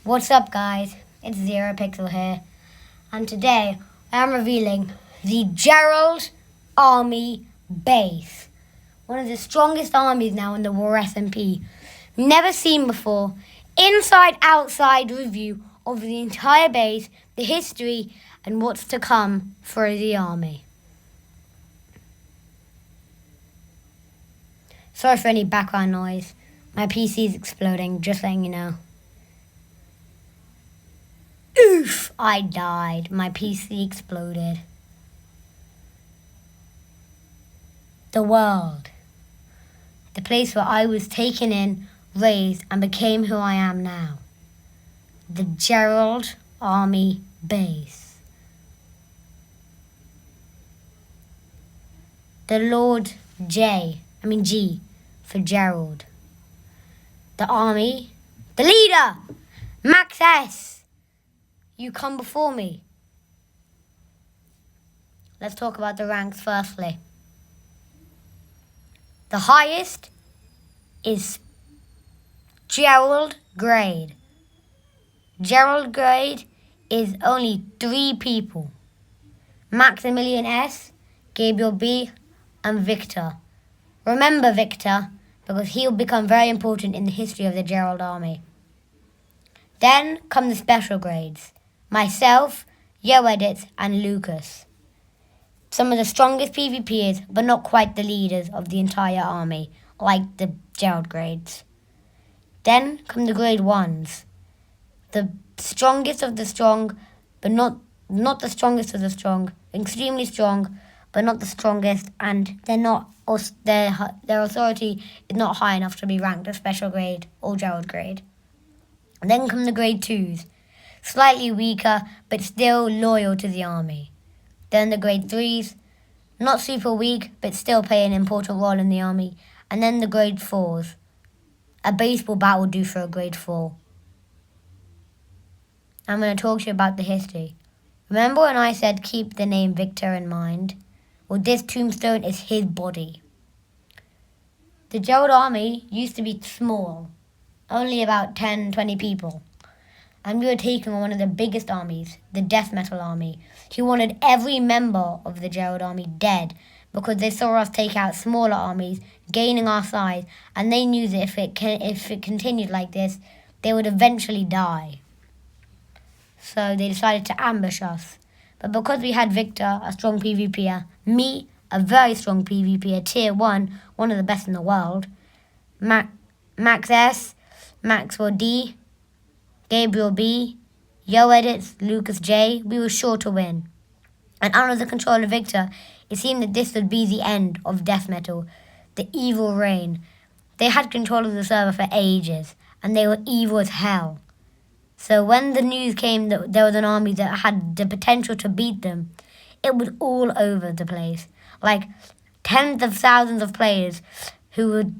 What's up, guys? It's Zero Pixel here, and today I am revealing the Gérald Army Base, one of the strongest armies now in the War SMP. Never seen before. Inside-outside review of the entire base, the history, and what's to come for the army. Sorry for any background noise. My PC is exploding, just letting you know. Oof! I died. My PC exploded. The world. The place where I was taken in, raised, and became who I am now. The Gérald Army Base. The Lord G for Gérald. The army. The leader! Max S. You come before me. Let's talk about the ranks firstly. The highest is Gérald grade. Gérald grade is only 3 people. Maximilian S, Gabriel B, and Victor. Remember Victor, because he'll become very important in the history of the Gérald army. Then come the special grades. Myself, Gérald, and Lucas. Some of the strongest PvPers, but not quite the leaders of the entire army, like the Gérald grades. Then come the grade 1s. The strongest of the strong, but not the strongest of the strong. Extremely strong, but not the strongest, and their authority is not high enough to be ranked a special grade or Gérald grade. And then come the grade 2s. Slightly weaker, but still loyal to the army. Then the grade 3s, not super weak, but still play an important role in the army. And then the grade 4s. A baseball bat will do for a grade 4. I'm going to talk to you about the history. Remember when I said keep the name Victor in mind? Well, this tombstone is his body. The Gérald army used to be small, only about 10-20 people. And we were taking on one of the biggest armies, the death metal army, who wanted every member of the Gérald army dead because they saw us take out smaller armies, gaining our size, and they knew that if it continued like this, they would eventually die. So they decided to ambush us. But because we had Victor, a strong PvPer, me, a very strong PvPer, tier 1, one of the best in the world, Max S, Maxwell D, Gabriel B, Gérald, Lucas J, we were sure to win. And under the control of Victor, it seemed that this would be the end of death metal, the evil reign. They had control of the server for ages, and they were evil as hell. So when the news came that there was an army that had the potential to beat them, it was all over the place. Like tens of thousands of players so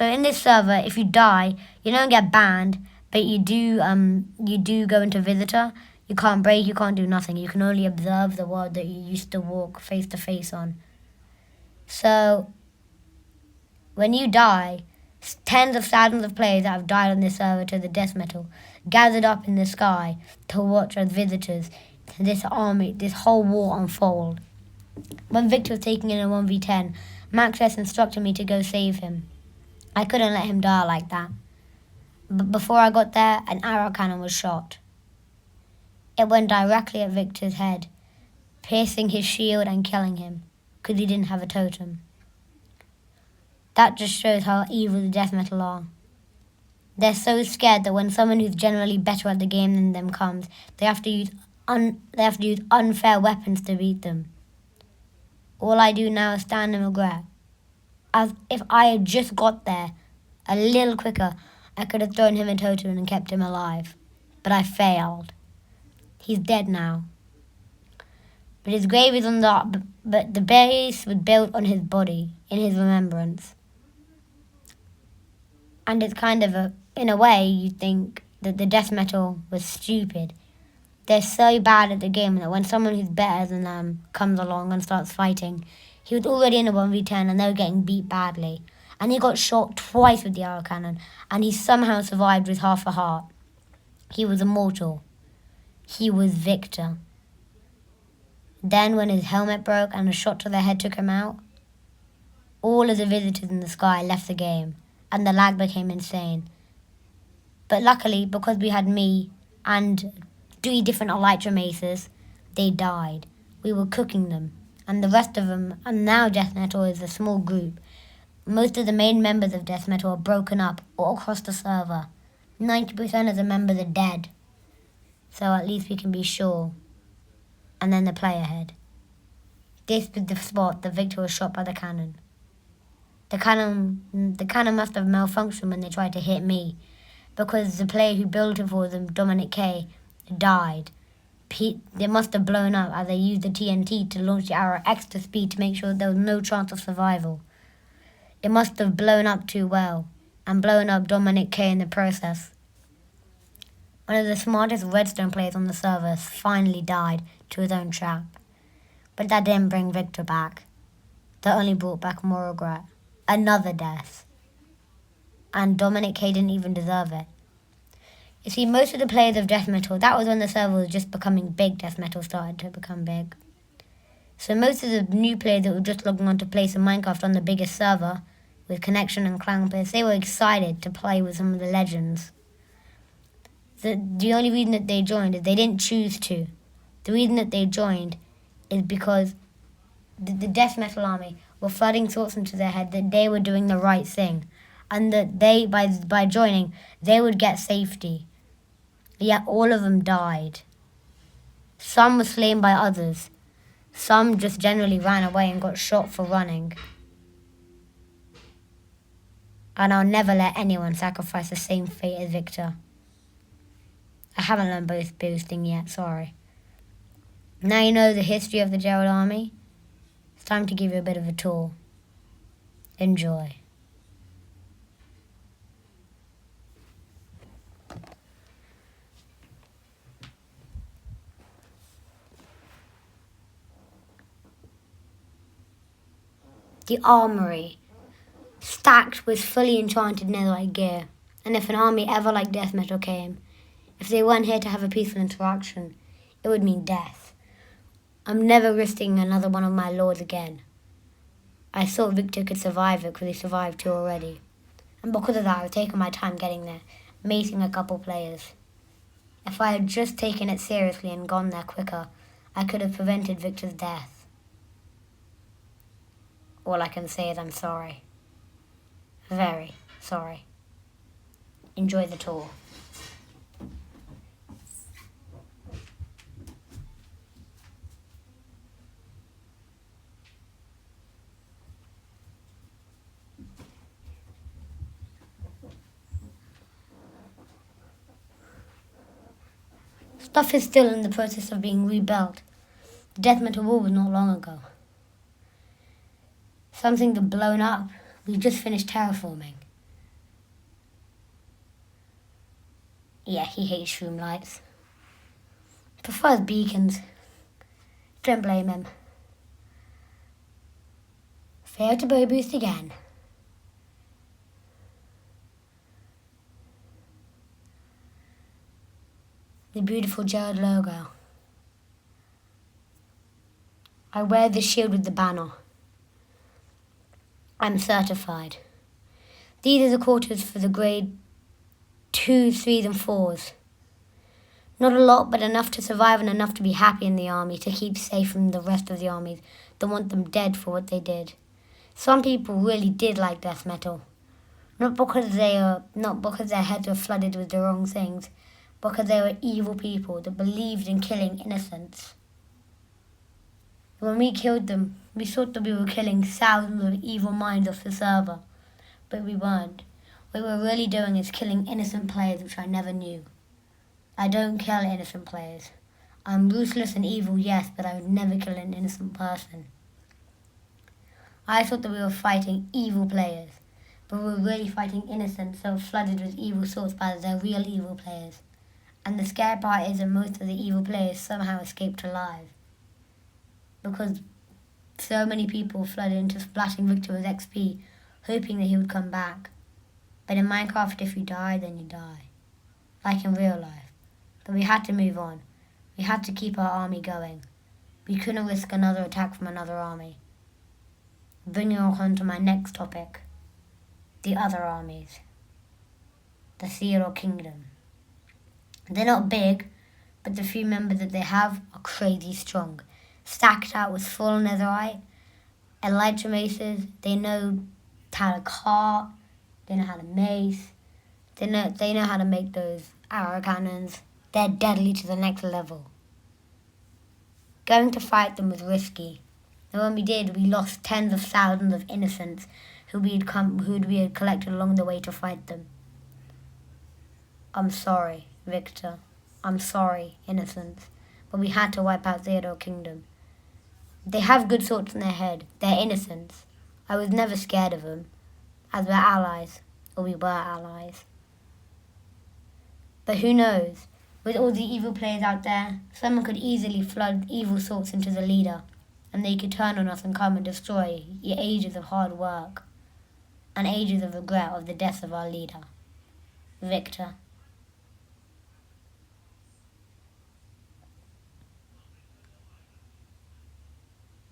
in this server, if you die, you don't get banned, but you do go into visitor. You can't break, you can't do nothing. You can only observe the world that you used to walk face to face on. So when you die, tens of thousands of players that have died on this server to the death metal gathered up in the sky to watch as visitors this whole war unfold. When Victor was taking in a 1v10, Max S instructed me to go save him. I couldn't let him die like that. But before I got there, an arrow cannon was shot. It went directly at Victor's head, piercing his shield and killing him, because he didn't have a totem. That just shows how evil the death metal are. They're so scared that when someone who's generally better at the game than them comes, they have to use unfair weapons to beat them. All I do now is stand and regret. As if I had just got there a little quicker, I could have thrown him a totem and kept him alive. But I failed. He's dead now. But his grave is but the base was built on his body, in his remembrance. And it's kind of in a way, you think that the death metal was stupid. They're so bad at the game that when someone who's better than them comes along and starts fighting, he was already in a 1v10 and they were getting beat badly. And he got shot twice with the arrow cannon, and he somehow survived with half a heart. He was immortal. He was Victor. Then when his helmet broke and a shot to the head took him out, all of the visitors in the sky left the game, and the lag became insane. But luckily, because we had me and 3 different Elytra Maces, they died. We were cooking them, and the rest of them, and now Death Metal is a small group. Most of the main members of Death Metal are broken up all across the server. 90% of the members are dead, so at least we can be sure. And then the player head. This was the spot that Victor was shot by the cannon. The cannon must have malfunctioned when they tried to hit me, because the player who built it for them, Dominic K, died. They must have blown up as they used the TNT to launch the arrow at extra speed to make sure there was no chance of survival. It must have blown up too well, and blown up Dominic K in the process. One of the smartest redstone players on the server finally died to his own trap. But that didn't bring Victor back. That only brought back more regret. Another death. And Dominic K didn't even deserve it. You see, most of the players of Death Metal, that was when the server was just becoming big. Death Metal started to become big. So most of the new players that were just logging on to play some Minecraft on the biggest server, with Connection and Clown players, they were excited to play with some of the legends. The only reason that they joined is they didn't choose to. The reason that they joined is because the Death Metal army were flooding thoughts into their head that they were doing the right thing, and that they, by joining, they would get safety. Yet all of them died. Some were slain by others. Some just generally ran away and got shot for running. And I'll never let anyone sacrifice the same fate as Victor. I haven't learned boosting yet, sorry. Now you know the history of the Gérald army, it's time to give you a bit of a tour. Enjoy. The armory, stacked with fully enchanted netherite gear. And if an army ever like Death Metal came, if they weren't here to have a peaceful interaction, it would mean death. I'm never risking another one of my lords again. I thought Victor could survive it because he survived 2 already. And because of that, I've taken my time getting there, macing a couple players. If I had just taken it seriously and gone there quicker, I could have prevented Victor's death. All I can say is I'm sorry. Very sorry. Enjoy the tour. Stuff is still in the process of being rebuilt. The Death Metal Wall was not long ago. Some things have blown up. We just finished terraforming. Yeah, he hates shroom lights. Prefers beacons. Don't blame him. Failed to bow boost again. The beautiful Gérald logo. I wear the shield with the banner. I'm certified. These are the quarters for the grade 2s, 3s and 4s. Not a lot, but enough to survive and enough to be happy in the army, to keep safe from the rest of the armies that want them dead for what they did. Some people really did like Death Metal. Not because their heads were flooded with the wrong things, because they were evil people that believed in killing innocents. When we killed them, we thought that we were killing thousands of evil minds off the server, but we weren't. What we were really doing is killing innocent players, which I never knew. I don't kill innocent players. I'm ruthless and evil, yes, but I would never kill an innocent person. I thought that we were fighting evil players, but we were really fighting innocents that were flooded with evil thoughts by their real evil players. And the scary part is that most of the evil players somehow escaped alive. Because so many people flooded into splashing Victor with XP, hoping that he would come back. But in Minecraft, if you die, then you die. Like in real life. But we had to move on. We had to keep our army going. We couldn't risk another attack from another army. Bringing us on to my next topic, the other armies. The Theodore Kingdom. They're not big, but the few members that they have are crazy strong. Stacked out with full netherite, elytra maces, they know how to cart, they know how to mace, they know how to make those arrow cannons. They're deadly to the next level. Going to fight them was risky, and when we did, we lost tens of thousands of innocents who we had collected along the way to fight them. I'm sorry, Victor. I'm sorry, innocents, but we had to wipe out Theodore Kingdom. They have good thoughts in their head. They're innocents. I was never scared of them, as we're allies, or we were allies. But who knows? With all the evil players out there, someone could easily flood evil thoughts into the leader, and they could turn on us and come and destroy your ages of hard work and ages of regret of the death of our leader, Victor.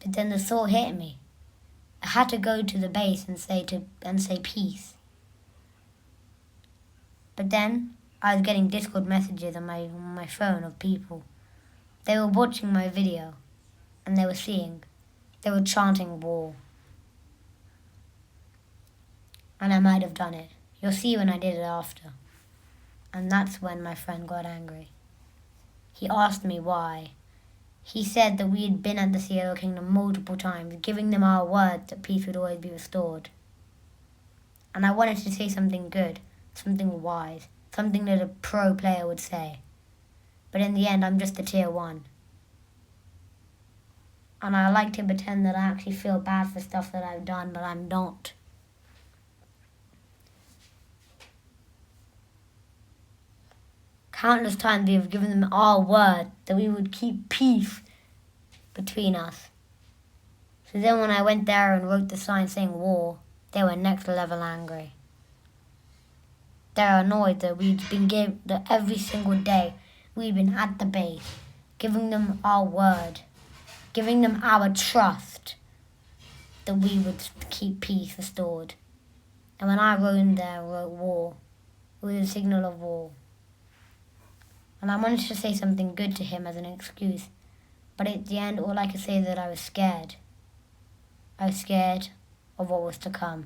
But then the thought hit me. I had to go to the base and say peace. But then I was getting Discord messages on my phone of people. They were watching my video, and they were chanting war. And I might have done it. You'll see when I did it after. And that's when my friend got angry. He asked me why. He said that we had been at the Theodore Kingdom multiple times, giving them our word that peace would always be restored. And I wanted to say something good, something wise, something that a pro player would say. But in the end, I'm just a tier 1. And I like to pretend that I actually feel bad for stuff that I've done, but I'm not. Countless times we have given them our word that we would keep peace between us. So then when I went there and wrote the sign saying war, they were next level angry. They're annoyed that that every single day we've been at the base, giving them our word, giving them our trust that we would keep peace restored. And when I wrote there, wrote war, it was a signal of war. And I wanted to say something good to him as an excuse, but at the end all I could say is that I was scared. I was scared of what was to come.